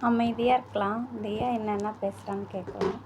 அமைதியாக இருக்கலாம். தியா என்னென்ன பேசுகிறான்னு கேட்கலாம்.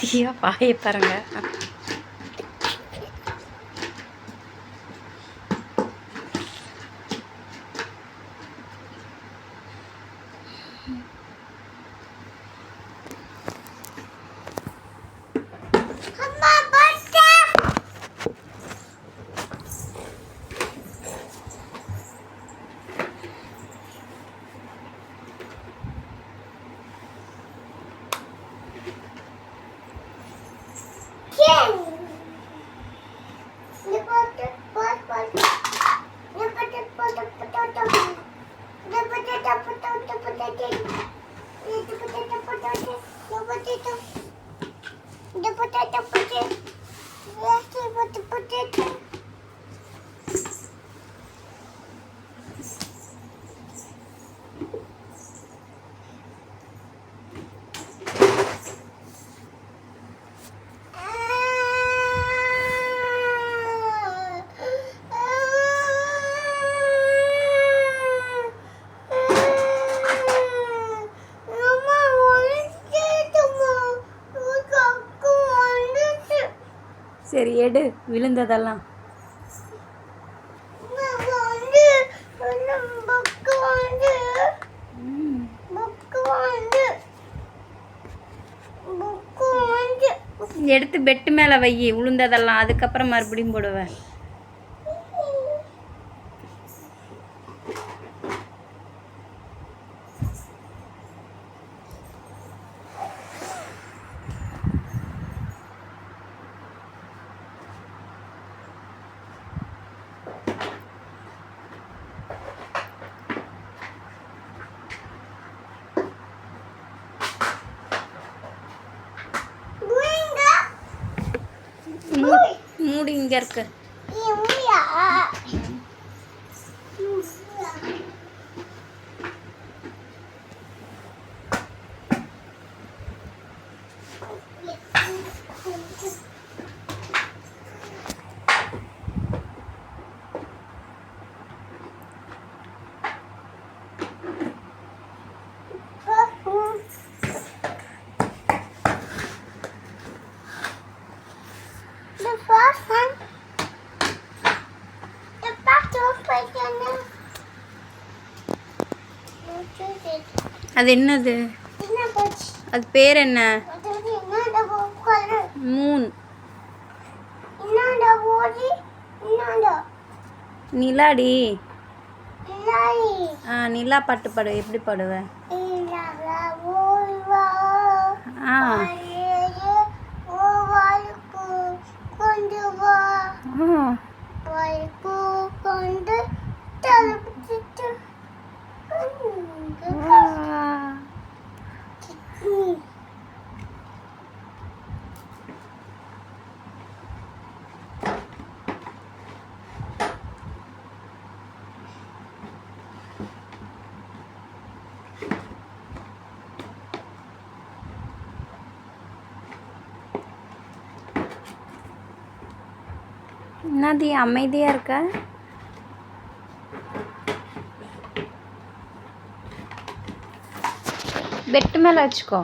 தியா பாய பாருங்க. சரி எடு விழுந்ததெல்லாம். எடுத்து பெட்டு மேலே வை, விழுந்ததெல்லாம். அதுக்கப்புறம் மறுபடியும் போடுவேன். மூடி இங்க இருக்கு. அது என்னது? அது பேர் என்ன? மூன். நிலாடி. நிலா பாட்டு பாடு. எப்படி பாடுவ? என்னது அமைதியாக இருக்க? பெட்டு மேலே வச்சுக்கோ.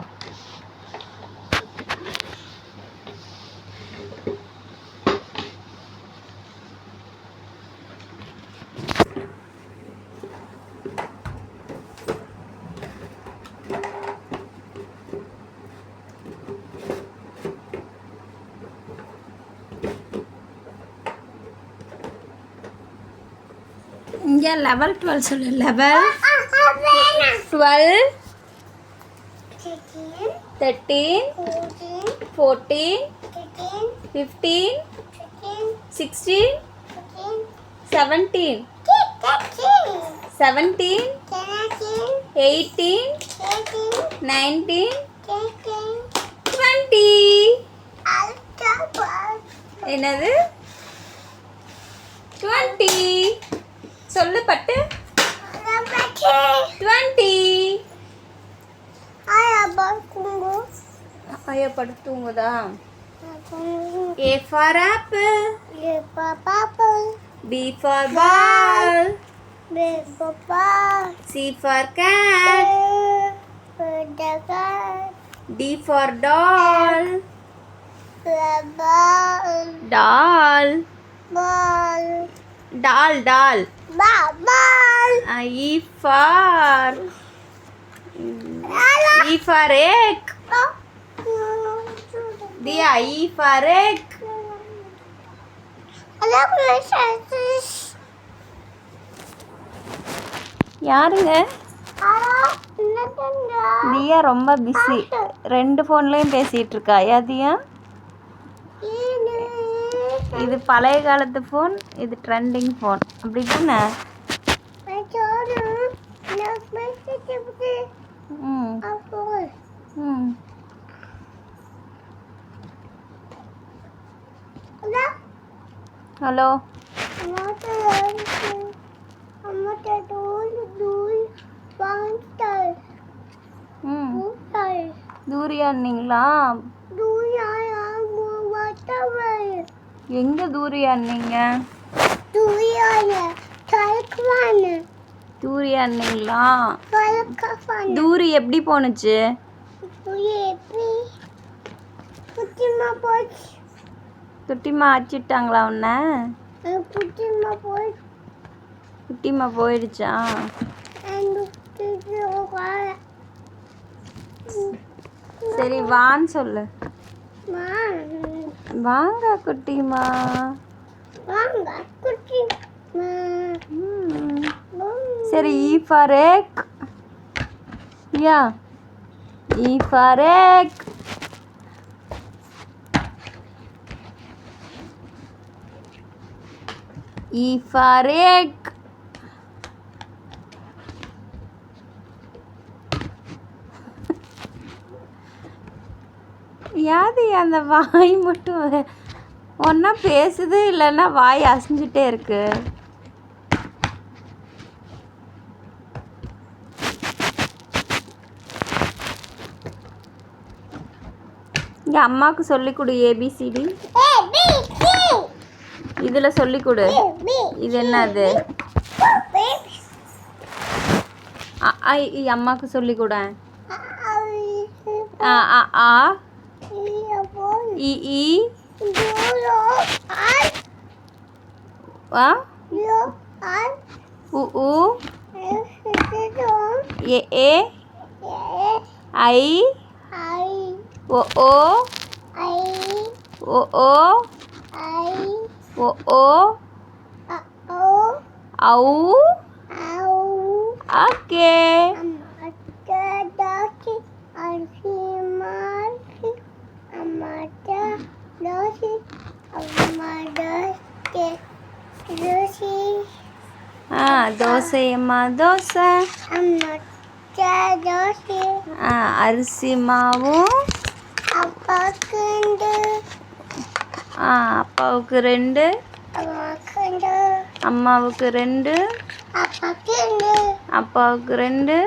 இங்கே லெவல் 12 சொல்லு. லெவல் 12 13 14 15 16 17 17 18 19 20. என்னது 20 சொல்லு பட்டு. 20. ஐயா படுத்து தூங்குதா? A for apple. B for ball. C for cat. D for doll. Doll. Doll. E for egg. Dia E for egg. யாருங்க? தியா ரொம்ப பிஸி. 2 ஃபோன்லேயும் பேசிகிட்டு இருக்கா. தியா இது பழைய காலத்து ஃபோன், இது ட்ரெண்டிங் ஃபோன். அப்படி தானே? ஹலோ. தூரியான்னீங்களா? எங்க தூரியான்னீங்க? தூரியான்னீங்களா? தூரி எப்படி போனுச்சு? குட்டிமா அடிச்சிட்டாங்களா உன்னை? குட்டிமா போயிடுச்சா? சரி வான்னு சொல்லு. வாங்க குட்டிமா. சரி E for egg. Yeah. E for egg. E for egg. யாது அந்த வாய் மட்டும் ஒன்றா பேசுது, இல்லைன்னா வாய் அசைஞ்சிட்டே இருக்கு. இங்கே அம்மாவுக்கு சொல்லிக் கொடு ஏபிசிடி. இதில் சொல்லிக் கொடு. இது என்னது? அம்மாவுக்கு சொல்லிக் கொடு. ஆ இ உ ஏ ஐ ஓ ஔ. ஓகே. தோசையம்மா தோசை. அரிசி மாவும் அப்பாவுக்கு 2, அம்மாவுக்கு 2, அப்பாவுக்கு 2,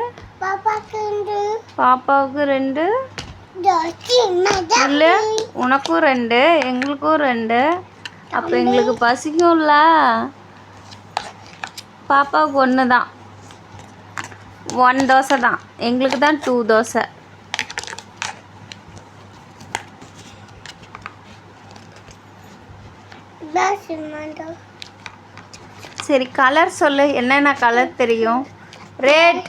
பாப்பாவுக்கு 2. இல்லை உனக்கும் 2, எங்களுக்கும் 2. அப்போ எங்களுக்கு பசிக்கும்ல. பாப்பாவுக்கு 1 தான். 1 தோசை தான், எங்களுக்கு தான் 2 தோசை. சரி கலர் சொல்லு, என்னென்ன கலர் தெரியும்? ரெட்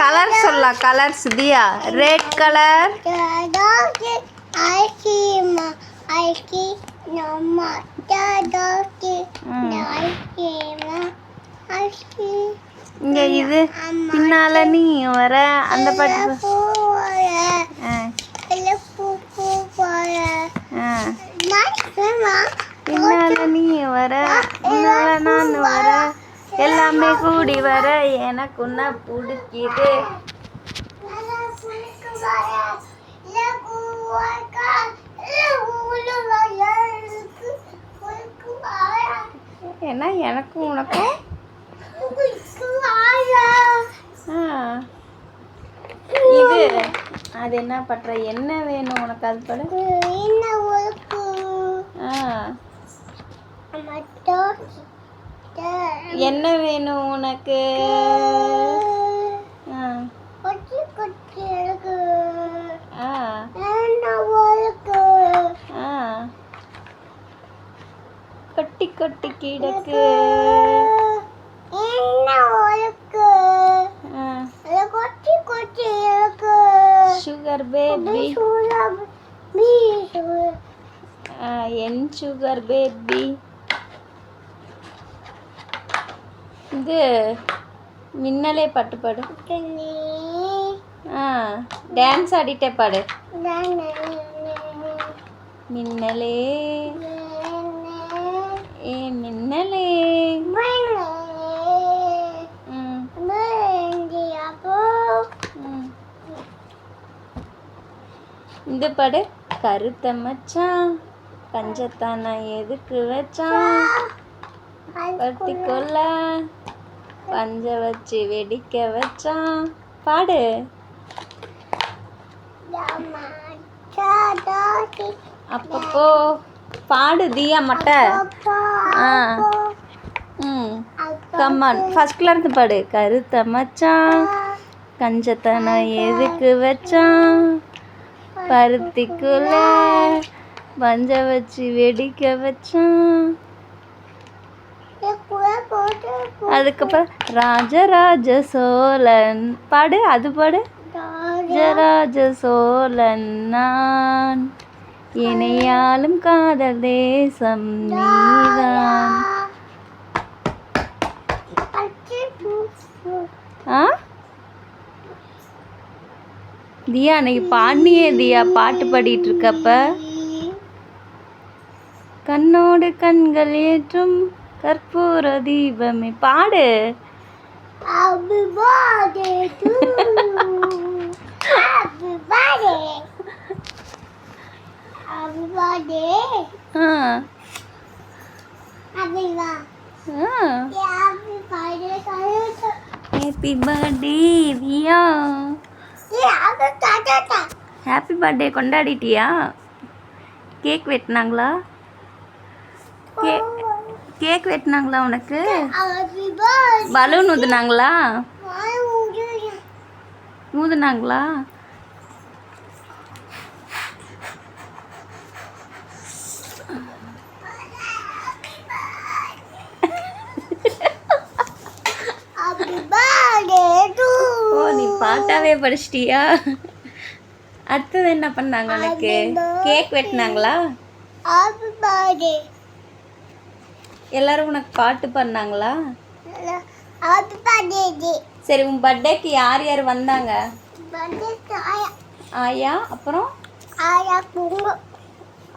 கலர் சொல்லலாம். கலர்ஸ் தியா, ரெட் கலர், இங்க இது பின்னால நீ வர அந்த பாட்டு. பின்னால நீ வர, பின்னால நான் வர, எல்லாமே கூடி வர, எனக்கு உன்ன பிடிக்குது. ஏன்னா எனக்கும் உனக்கும் இது அது என்ன பண்ற, என்ன வேணும் உனக்கு? அது பட என்ன வேணும் உனக்கு? கொட்டி கொட்டி கிடக்கு சுகர் பேபி, என் சுகர் பேபி. இது மின்னலே பாட்டு பாடு. டான்ஸ் ஆடிட்டே பாடு. மின்னலே ஏ மின்னலே, இந்த பாடு. கருத்த மச்சான் பஞ்சத்தான் நான் எதுக்கு வச்சான், பத்திக்கொள்ள பஞ்ச வச்சு வெடிக்க வச்சான். பாடு. அப்பப்போ பாடு தியா மட்டை. கம்மான் ஃபர்ஸ்ட்ல இருந்து பாடு. கருத்த மச்சான் கஞ்சத்தை நான் எதுக்கு வச்சான், பருத்திக்குள்ள பஞ்ச வச்சு வெடிக்க வச்சான். அதுக்கப்புறம் ராஜராஜ சோழன் பாடு. அது பாடு. ராஜராஜ சோழன் நான், இணையாலும் காதல் தேசம் நீதான். தியா அன்னைக்கு பாடினியே தியா, பாட்டு பாடிட்டு இருக்கப்ப. கண்ணோடு கண்கள் ஏற்றும் கற்பூர தீபமே பாடு. Happy birthday Diya. Happy birthday கொண்டாடிட்டியா? கேக் வெட்டினாங்களா? கேக் வெட்டினாங்களா உனக்கு? பலூன் ஊதுனாங்களா? ஊதுனாங்களா? ஓ நீ பாட்டாவே படிச்சிட்டியா? அடுத்தது என்ன பண்ணாங்க உனக்கு? கேக் வெட்டினாங்களா? எல்லாரும் உனக்கு பாட்டு பண்ணாங்களா? சரி உன் பர்த்டேக்கு யார் யார் வந்தாங்க? ஆயா, அப்புறம்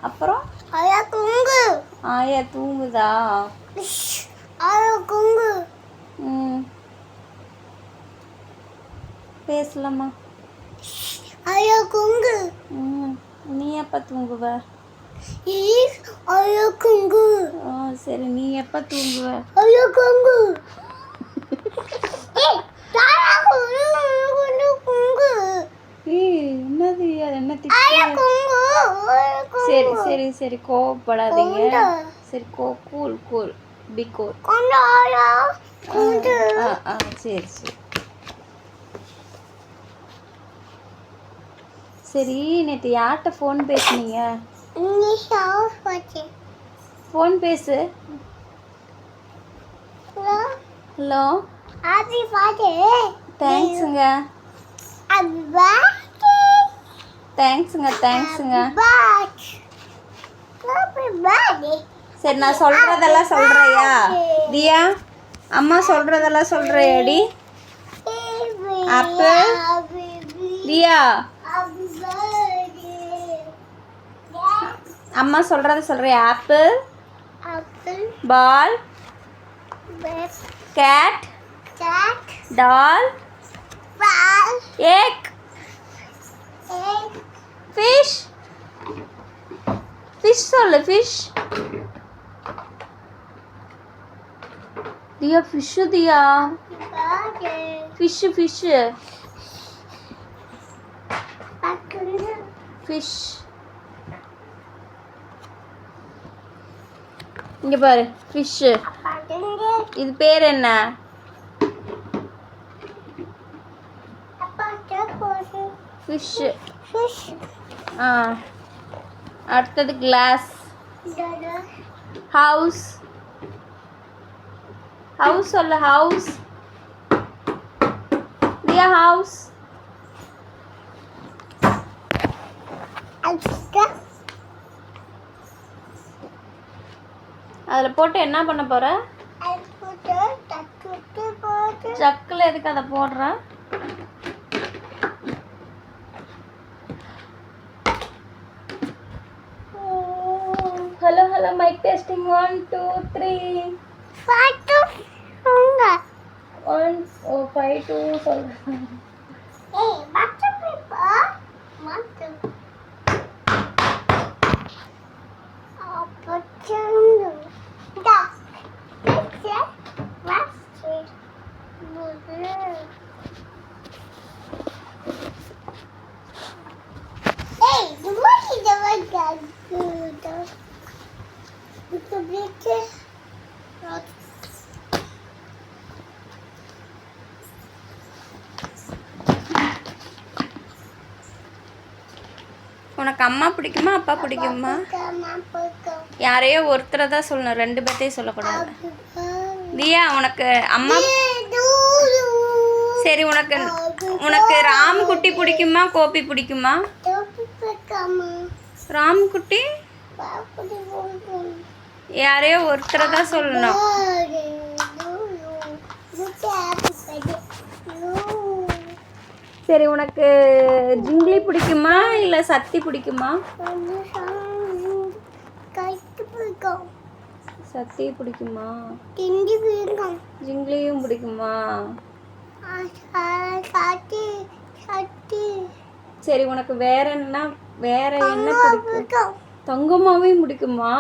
அப்புறம் ஆயா தூங்குதா? பேசலாமா? நீ எப்ப தூங்குவ? சரி நீ எப்ப தூங்குவ? என்னது என்ன திட்டு? சரி சரி சரி கோவப்படாதீங்க. சரி கூல் கூல். பிகோர். சரி சரி சரி. நேற்று யார்கிட்ட ஃபோன் பேசுனீங்க? ஃபோன் பேசு. ஹலோ. தேங்க்ஸுங்க. தேங்க்ஸுங்க. சரி, நான் சொல்கிறதெல்லாம் சொல்கிறியா தியா? அம்மா சொல்கிறதெல்லாம் சொல்கிறியாடி? ஆப்பிள் தியா, அம்மா சொல்கிறத சொல்கிறியா? Apple, ball, cat, doll, egg, fish. Fish சொல்லு. Fish Diya. Fish Diya. Fish fish. இங்கே பாரு, ஃபிஷ்ஷு. இது பேர் என்ன? ஃபிஷ்ஷு. அடுத்தது கிளாஸ். ஹவுஸ். ஹவுஸ் சொல்லு. ஹவுஸ் தியா. ஹவுஸ். அதில் போட்டு என்ன பண்ண போகிற? சக்கில் எதுக்கு அதை போடுற? ஹலோ மைக் டெஸ்டிங் 1 2 3 5 2 சொல்கிறேன். உனக்கு அம்மா பிடிக்குமா அப்பா பிடிக்குமா? யாரையோ ஒருத்தரை தான் சொல்லணும், 2 பேர்த்தையும் சொல்லக்கூடாது. தியா, உனக்கு அம்மா சரி. உனக்கு ராம்குட்டி பிடிக்குமா கோபி பிடிக்குமா? ராம்குட்டி. யாரையோ ஒருத்தரை தான் சொல்லணும். சரி, உனக்கு ஜிங்லி பிடிக்குமா இல்லை சக்தி பிடிக்குமா? சக்தி பிடிக்குமா? ஜிங்லியும் பிடிக்குமா? சரி, உனக்கு வேற என்ன பிடிக்கும்? தங்கம்மாவையும் பிடிக்குமா?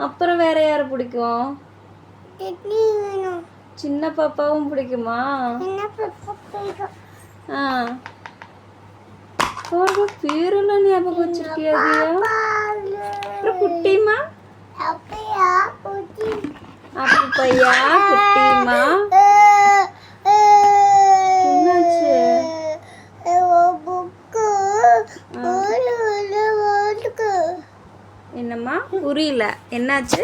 அப்புறம் வேற யாரை பிடிக்கும்? சின்ன பாப்பாவும் பிடிக்குமா? பேரெல்லாம் ஞாபகம் வச்சிருக்கியா? அப்புறம் குட்டிமா? அப்பையா குட்டிமா? என்னாச்சு? என்னம்மா புரியல, என்னாச்சு?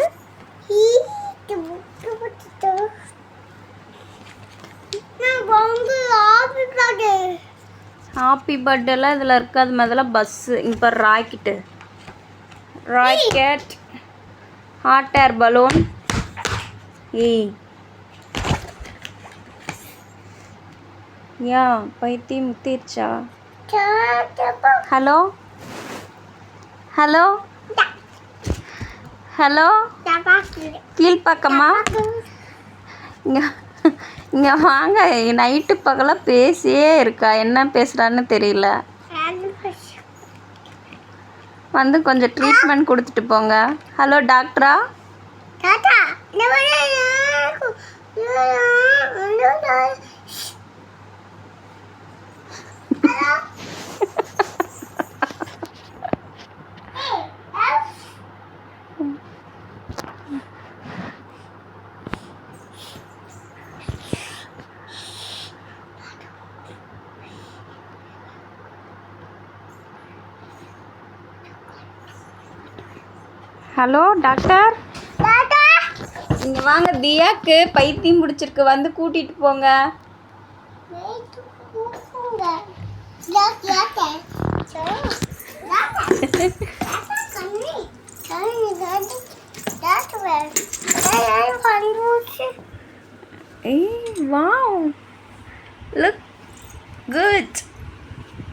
ஹாப்பி பர்த்டேலாம் இதில் இருக்காது. முதல்ல பஸ்ஸு. இப்போ ராக்கெட், ஹாட் ஏர் பலூன். பைத்தி முத்திருச்சா? ஹலோ கீழ்பக்கமா? இங்கே வாங்க. நைட்டு பகலாக பேசியே இருக்கா. என்ன பேசுகிறான்னு தெரியல. வந்து கொஞ்சம் ட்ரீட்மெண்ட் கொடுத்துட்டு போங்க. ஹலோ டாக்டரா? ஹலோ டாக்டர், இங்கே வாங்க. தியாக்கு பைத்தியம் பிடிச்சிருக்கு, வந்து கூட்டிகிட்டு போங்க. Hey, wow. Look good.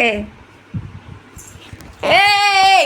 Hey. Hey.